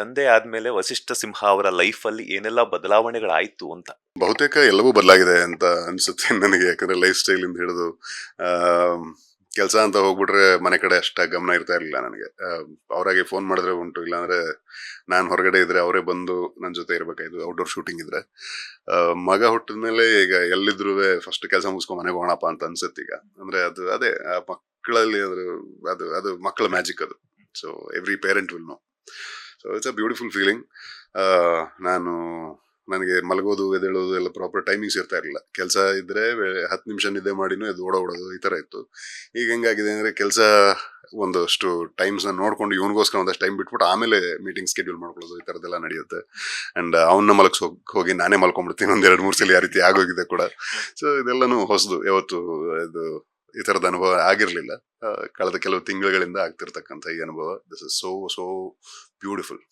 ತಂದೆ ಆದ್ಮೇಲೆ ವಸಿಷ್ಠ ಸಿಂಹ ಅವರ ಲೈಫಲ್ಲಿ ಏನೆಲ್ಲ ಬದಲಾವಣೆಗಳಾಯ್ತು ಅಂತ? ಬಹುತೇಕ ಎಲ್ಲವೂ ಬದಲಾಗಿದೆ ಅಂತ ಅನ್ಸುತ್ತೆ ನನಗೆ. ಯಾಕಂದ್ರೆ ಲೈಫ್ ಸ್ಟೈಲ್ ಇಂದ ಹಿಡಿದು ಕೆಲಸ ಅಂತ ಹೋಗ್ಬಿಟ್ರೆ ಮನೆ ಕಡೆ ಅಷ್ಟ ಗಮನ ಇರ್ತಾ ಇರಲಿಲ್ಲ ನನಗೆ. ಅವರಾಗೆ ಫೋನ್ ಮಾಡಿದ್ರೆ ಉಂಟು, ಇಲ್ಲಾಂದ್ರೆ ನಾನು ಹೊರಗಡೆ ಇದ್ರೆ ಅವರೇ ಬಂದು ನನ್ನ ಜೊತೆ ಇರ್ಬೇಕಾಯ್ತು ಔಟ್ಡೋರ್ ಶೂಟಿಂಗ್ ಇದ್ರೆ. ಮಗ ಹುಟ್ಟಿದ್ಮೇಲೆ ಈಗ ಎಲ್ಲಿದ್ರು ಫಸ್ಟ್ ಕೆಲಸ ಮುಗಿಸ್ಕೊಂಡು ಮನೆಗೆ ಹೋಗೋಣಪ್ಪ ಅಂತ ಅನ್ಸುತ್ತೆ ಈಗ. ಅಂದ್ರೆ ಅದು ಅದೇ ಆ ಮಕ್ಕಳಲ್ಲಿ ಅದು ಅದು ಅದು ಮಕ್ಕಳ ಮ್ಯಾಜಿಕ್ ಅದು. So every parent will know. So it's a beautiful feeling. ನಾನು ನನಗೆ ಮಲಗೋದು ಎದ್ದೇಳೋದು ಎಲ್ಲ ಪ್ರಾಪರ್ ಟೈಮಿಂಗ್ಸ್ ಇರ್ತಾ ಇರಲಿಲ್ಲ. ಕೆಲಸ ಇದ್ರೆ 10 ನಿಮಿಷ ನಿದ್ದೆ ಮಾಡಿನೂ ಎದ್ದು ಓಡೋದು ಈ ತರ ಇತ್ತು. ಈಗ ಹೆಂಗಾಗಿದೆ ಅಂದ್ರೆ ಕೆಲಸ ಒಂದಷ್ಟು ಟೈಮ್ಸ್ ನ ನೋಡ್ಕೊಂಡು ಇವನಿಗೋಸ್ಕರ ಒಂದಷ್ಟು ಟೈಮ್ ಬಿಟ್ಬಿಟ್ಟು ಆಮೇಲೆ ಮೀಟಿಂಗ್ ಸ್ಕೆಡ್ಯೂಲ್ ಮಾಡ್ಕೊಳ್ಳೋದು ಈ ತರದೆಲ್ಲ ನಡೆಯುತ್ತೆ. ಅಂಡ್ ಅವನ್ನ ಹೋಗಿ ನಾನೇ ಮಲ್ಕೊಂಡ್ಬಿಡ್ತೀನಿ ಒಂದ್ 2-3 ಸಲ ಆ ರೀತಿ ಆಗೋಗಿದೆ ಕೂಡ. ಸೊ ಇದೆಲ್ಲಾನು ಹೊಸದು, ಯಾವತ್ತು ಇದು ಈ ತರದ ಅನುಭವ ಆಗಿರ್ಲಿಲ್ಲ. ಕಳೆದ ಕೆಲವು ತಿಂಗಳುಗಳಿಂದ ಆಗ್ತಿರ್ತಕ್ಕಂಥ ಈ ಅನುಭವ. This is so beautiful.